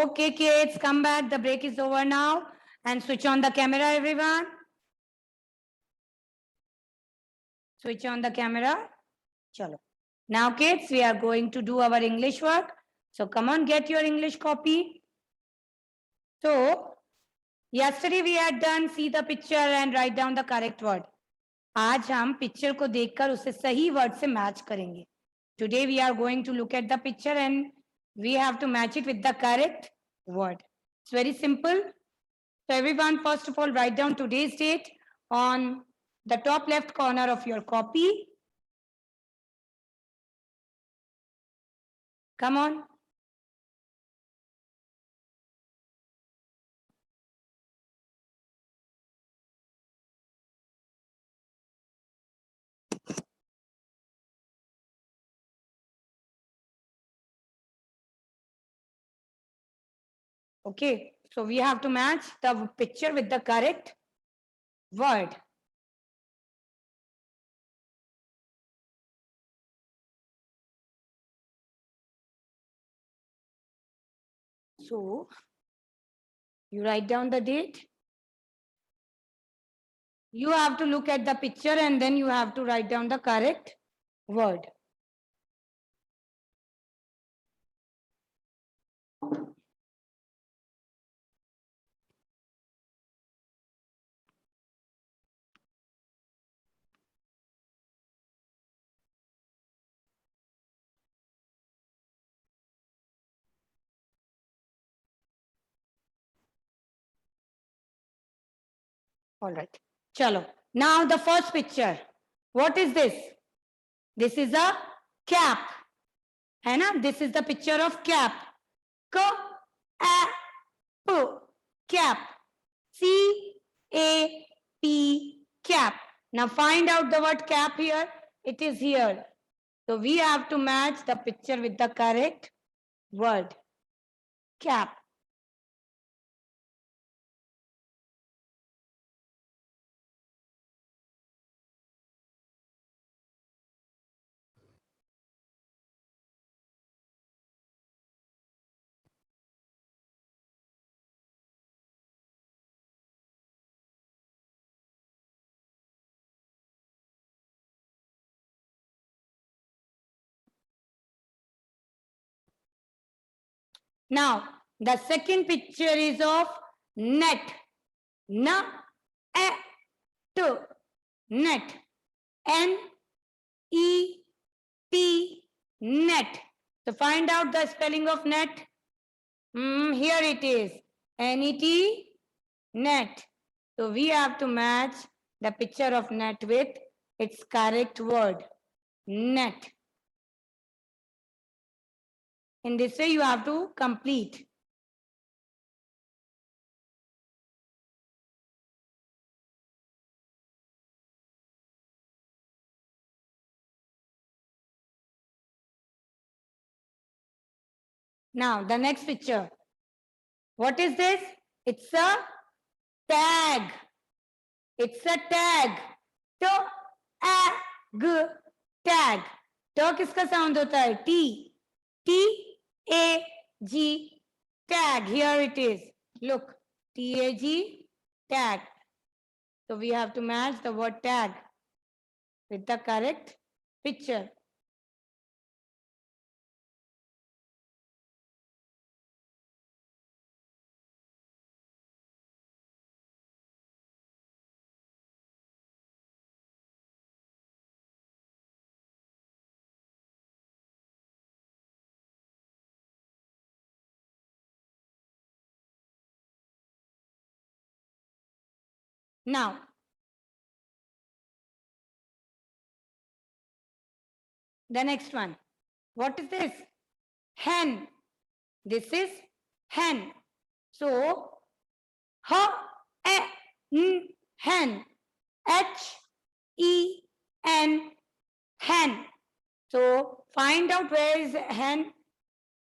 Okay, kids, come back. The break is over now. And switch on the camera, everyone. Switch on the camera. Chalo. Now, kids, we are going to do our English work. So come on, get your English copy. So, yesterday we had done see the picture and write down the correct word. आज हम picture को देखकर उसे सही word से match करेंगे. Today we are going to look at the picture and we have to match it with the correct word. It's very simple. So everyone, first of all, write down today's date on the top left corner of your copy. Come on. Okay, so we have to match the picture with the correct word. So you write down the date. You have to look at the picture and then you have to write down the correct word. All right. Chalo. Now the first picture. What is this? This is a cap. है ना? This is the picture of cap. P, cap. C-A-P, cap. Now find out the word cap here. It is here. So we have to match the picture with the correct word. Cap. Now, the second picture is of net. Na, e, t, net. N, E, T, net. So find out the spelling of net. Here it is. N-E-T, net. So we have to match the picture of net with its correct word. Net. In this way, you have to complete. Now, the next picture. What is this? It's a tag. It's a tag. T-A-G. Tag. तो किसका sound होता है? T. T-A-G. Tag. Here it is. Look. T-A-G. Tag. So we have to match the word tag with the correct picture. Now, the next one. What is this? Hen. This is hen. So, H-E-N, hen. H-E-N, hen. So, find out where is hen.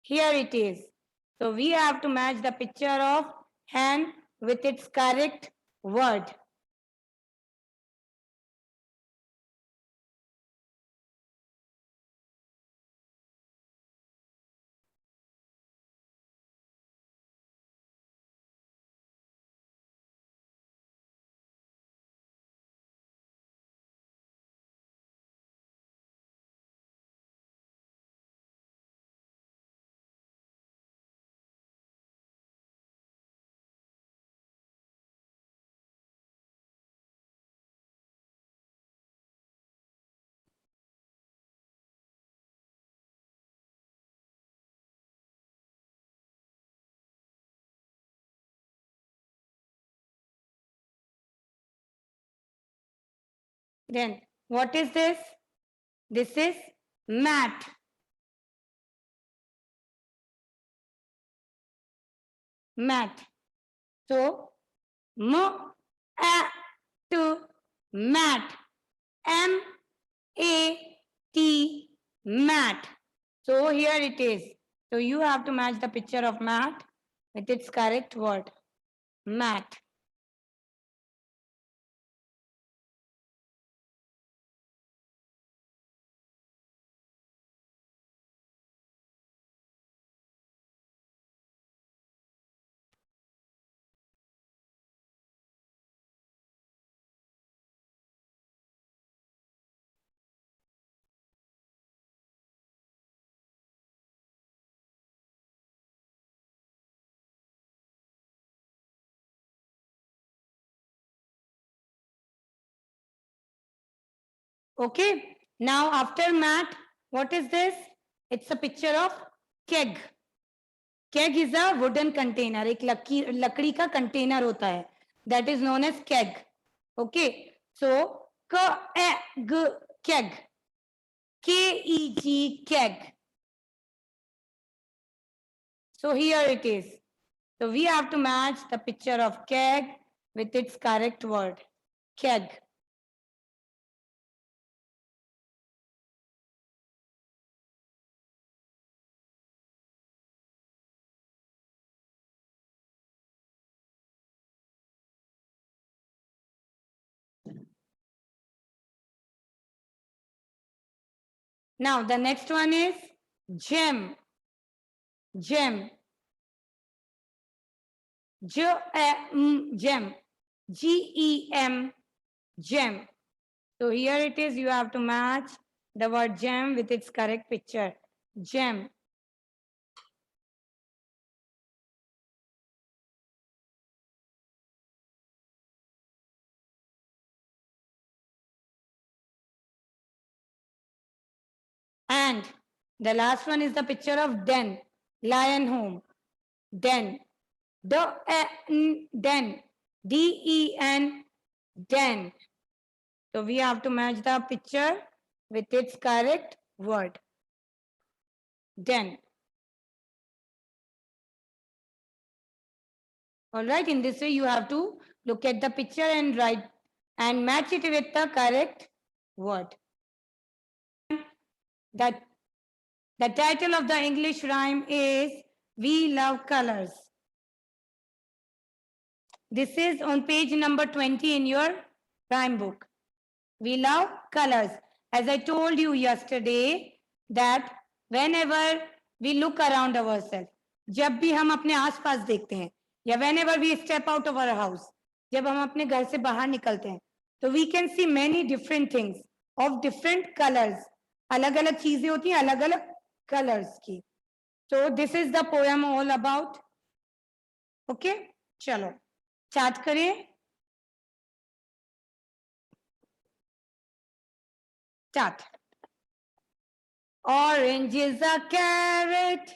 Here it is. So, we have to match the picture of hen with its correct word. Then what is this? This is mat. Mat. So to mat. M-A-T, mat. So here it is. So you have to match the picture of mat with its correct word. Mat. Okay. Now after mat, what is this? It's a picture of keg. Keg is a wooden container. एक लकड़ी का container होता है. That is known as keg. Okay. So keg. K-E-G, keg. So here it is. So we have to match the picture of keg with its correct word. Keg. Now the next one is gem. Gem. Gem. G-E-M. Gem. So here it is. You have to match the word gem with its correct picture. Gem. And the last one is the picture of den. Lion home. Den. Den. D-E-N. Den. So we have to match the picture with its correct word. Den. All right, in this way you have to look at the picture and write and match it with the correct word. The title of the English rhyme is We Love Colors. This is on page number 20 in your rhyme book. We love colors. As I told you yesterday that whenever we look around ourselves, जब भी हम अपने आसपास देखते हैं या whenever we step out of our house, जब हम अपने घर से बाहर निकलते हैं, तो we can see many different things of different colors. अलग अलग चीजें होती हैं अलग अलग colors की. So this is the poem all about. Okay, चलो start करें. Start. Orange is a carrot.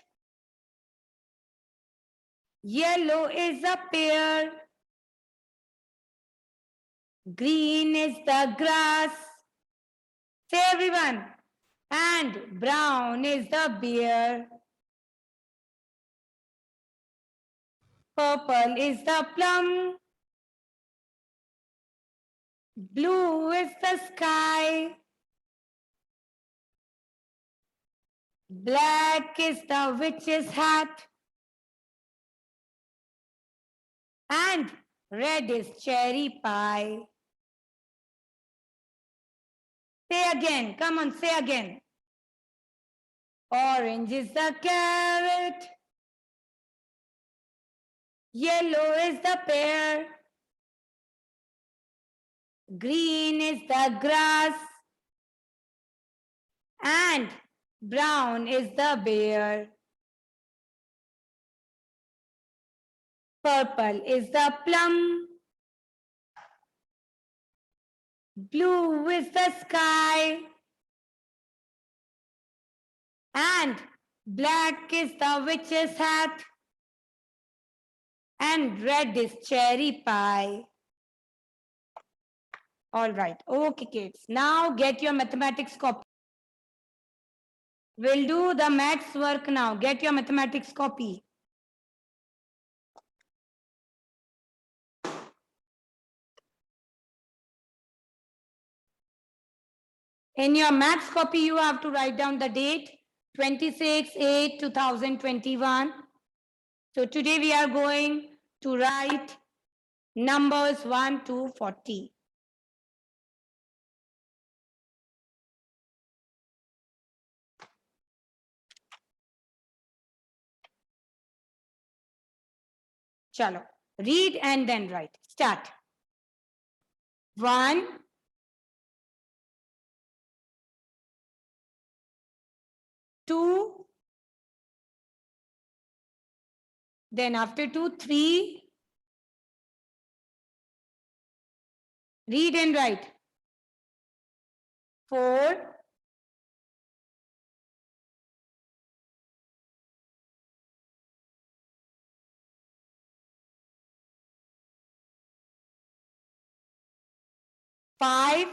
Yellow is a pear. Green is the grass. Say everyone. And brown is the beer. Purple is the plum. Blue is the sky. Black is the witch's hat. And red is cherry pie. Say again. Come on, say again. Orange is the carrot. Yellow is the pear. Green is the grass. And brown is the bear. Purple is the plum. Blue is the sky. And black is the witch's hat. And red is cherry pie. All right. Okay, kids. Now get your mathematics copy. We'll do the maths work now. Get your mathematics copy. In your maths copy, you have to write down the date 26/8/2021. So today we are going to write numbers 1 to 40. Chalo. Read and then write. Start. 1, 2, then after 2, 3. Read and write. 4, 5,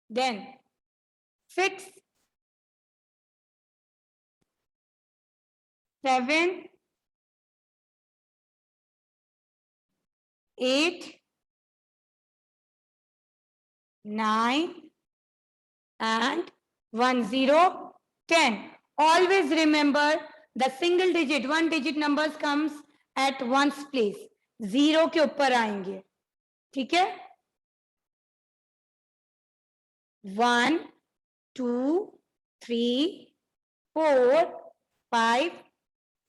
then 6, 7, 8, 9, and 1, 0, 10. Always remember the single digit, one digit numbers comes at one's place. 0 के ऊपर आएंगे. ठीक है? 1, 2, 3, 4, 5,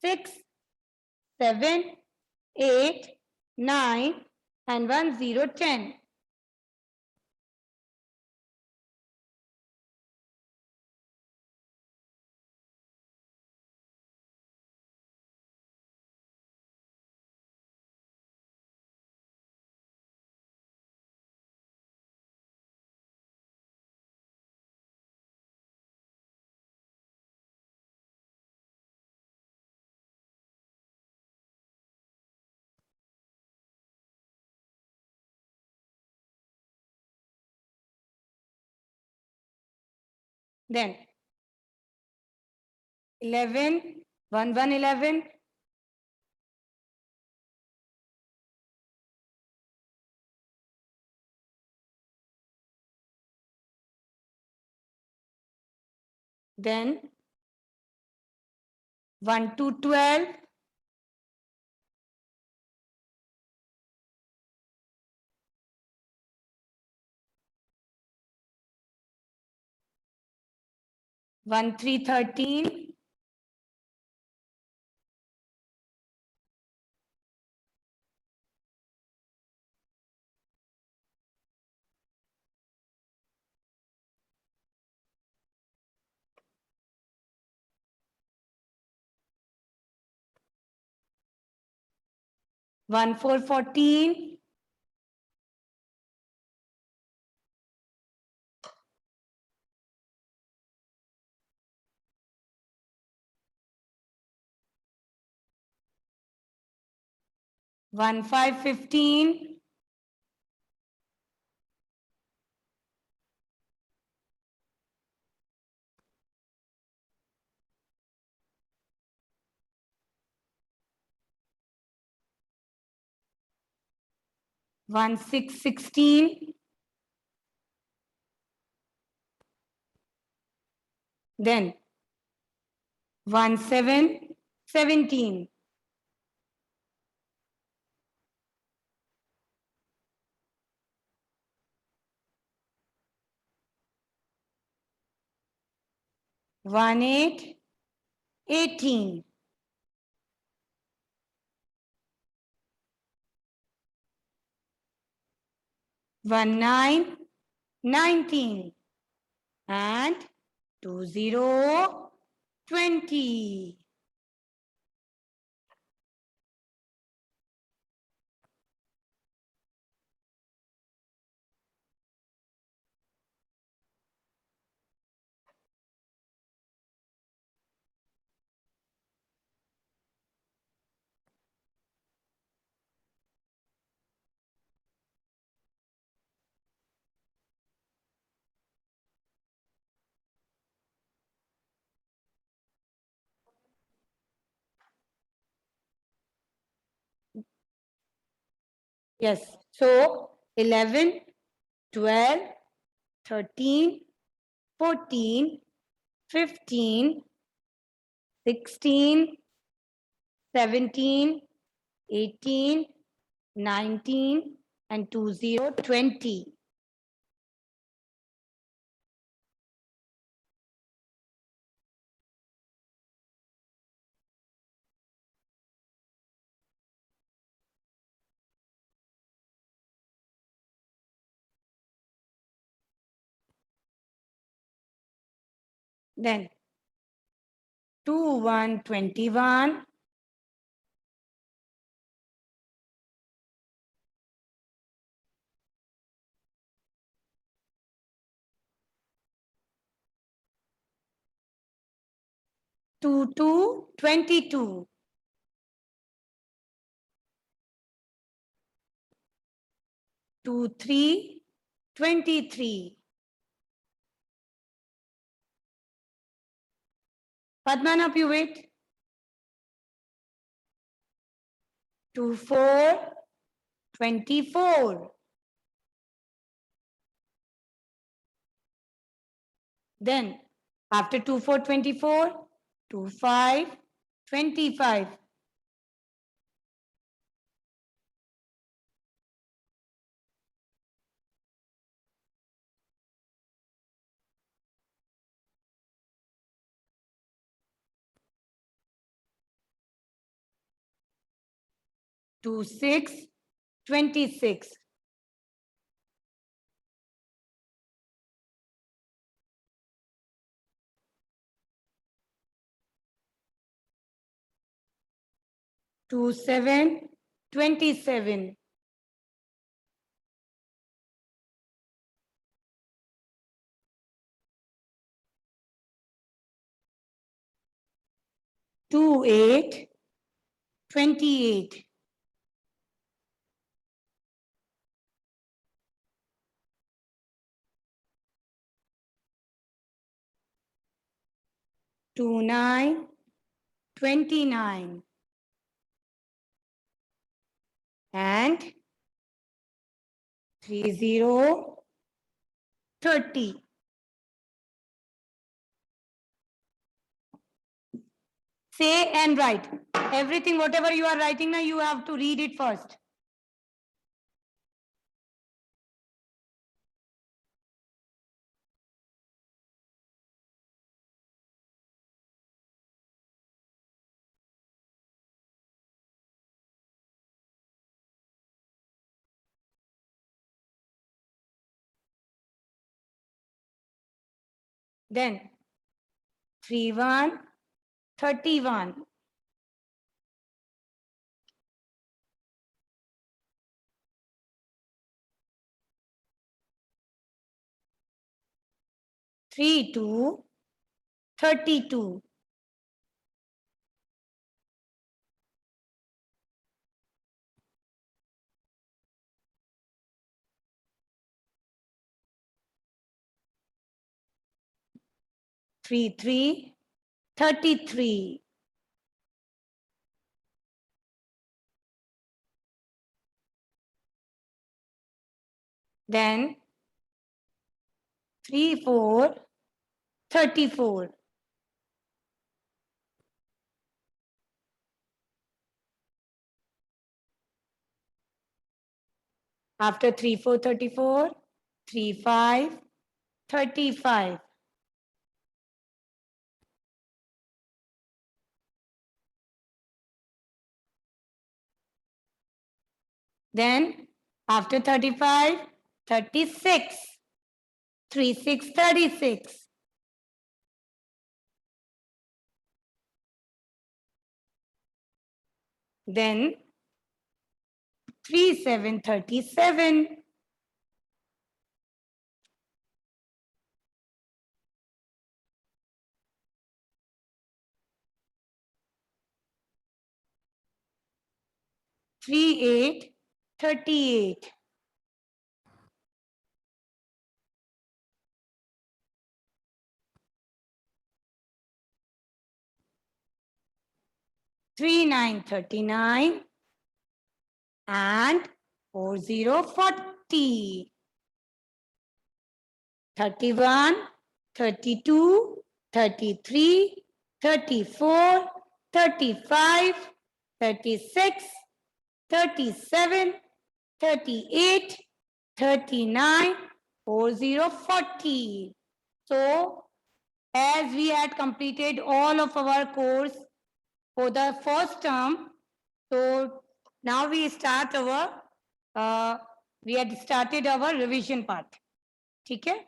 6, 7, 8, 9, and 1, 0, 10. Then 11, 1, 1, 11. Then 1 to 12. One, 3, 13. One, 4, 14. One, 5, 15. One, 6, 16. Then 1, 7, 17. One, 8, 18. One, 9, 19. And 2, 0, 20. Yes. So 11, 12, 13, 14, 15, 16, 17, 18, 19, and 20, 20. Then 2, 1, 21. 2, 2, 22. 2, 3, 23. Padmanabh, you wait. 2, 4, 24. Then after 2, 4, 24, 2, 5, 25. 2, 6, 26. 2, 7, 27. 2, 8, 28. 2, 9, 29. And 3, 0, 30. Say and write. Everything, whatever you are writing now, you have to read it first. Then 3, 1, 31. 3, 2, 32. 3, 3, 33. 3, 4, 34. After 3, 4, 34, 3, 5, 35. Then after 35, 36. 3, 6, 36. Then 3, 7, 37. 3, 8, 38. 3, 9, 39. And 4 0 40. 31, 32, 33, 34, 35, 36, 37, 38, 39, 40, 40. So, as we had completed all of our course for the first term, so now we start our, we had started our revision part. ठीक है?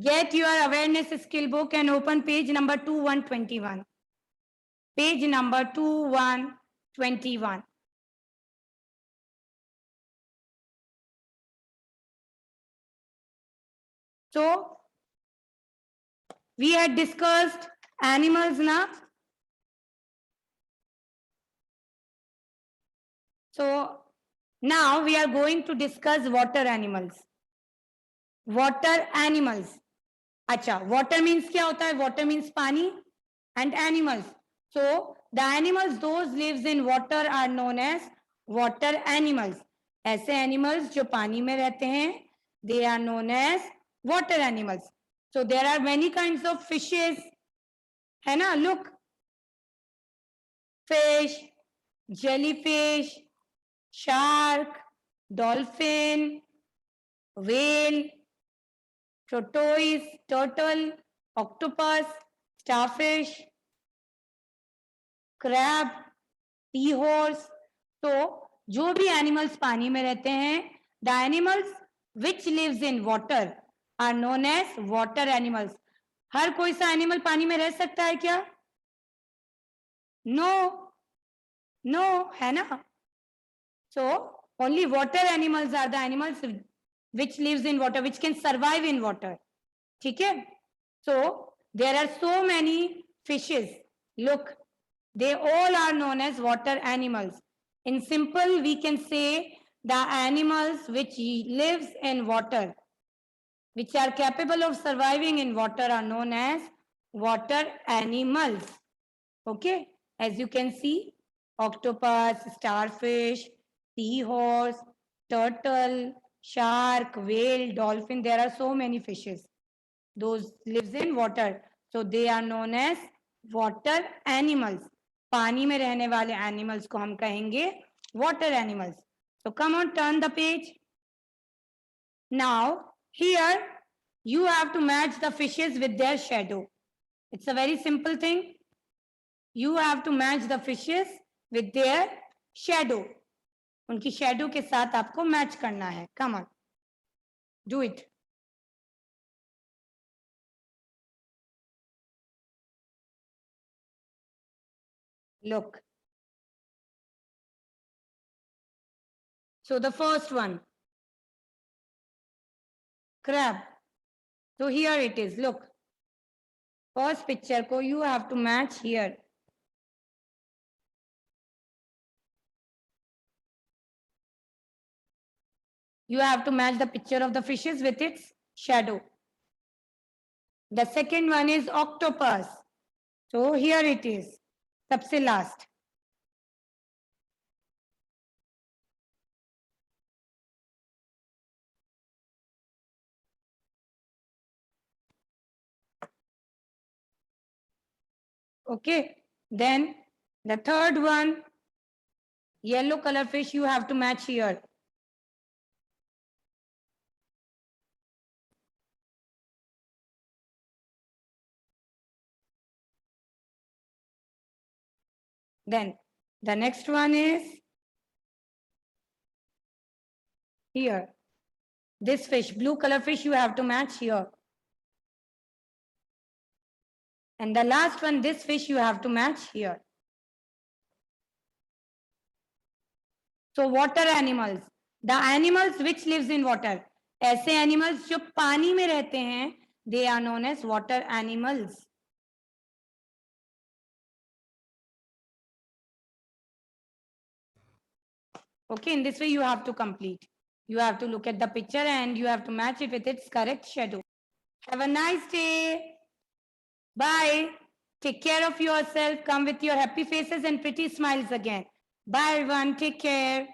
Get your awareness skill book and open page number 2121. Page number 2121. So, we had discussed animals now. So, now we are going to discuss water animals. Water animals. अच्छा, water means क्या होता है? Water means पानी and animals. So, the animals those lives in water are known as water animals. ऐसे animals जो पानी में रहते हैं, they are known as water animals. So, there are many kinds of fishes. है ना? Look. Fish, jellyfish, shark, dolphin, whale, tortoise, turtle, octopus, starfish, crab, seahorse. तो जो भी animals पानी में रहते हैं, the animals which lives in water are known as water animals. हर कोई सा animal पानी में रह सकता है क्या? No, no, है ना? So only water animals are the animals which lives in water, which can survive in water. ठीक है? So there are so many fishes. Look, they all are known as water animals. In simple, we can say the animals which lives in water, which are capable of surviving in water, are known as water animals. Okay, as you can see, octopus, starfish, seahorse, turtle, shark, whale, dolphin. There are so many fishes. Those lives in water. So they are known as water animals. पानी में रहने वाले animals को हम कहेंगे water animals. So come on, turn the page. Now here you have to match the fishes with their shadow. It's a very simple thing. You have to match the fishes with their shadow. उनकी shadow के साथ आपको match करना है. Come on, do it. Look. So the first one, crab. So here it is. Look. First picture ko you have to match here. You have to match the picture of the fishes with its shadow. The second one is octopus. So here it is. सबसे last. Okay. Then the third one, yellow color fish, you have to match here. Then the next one is here. This fish, blue color fish, you have to match here. And the last one, this fish, you have to match here. So water animals, the animals which lives in water. ऐसे animals जो पानी में रहते हैं, they are known as water animals. Okay, in this way you have to complete. You have to look at the picture and you have to match it with its correct shadow. Have a nice day. Bye. Take care of yourself. Come with your happy faces and pretty smiles again. Bye everyone. Take care.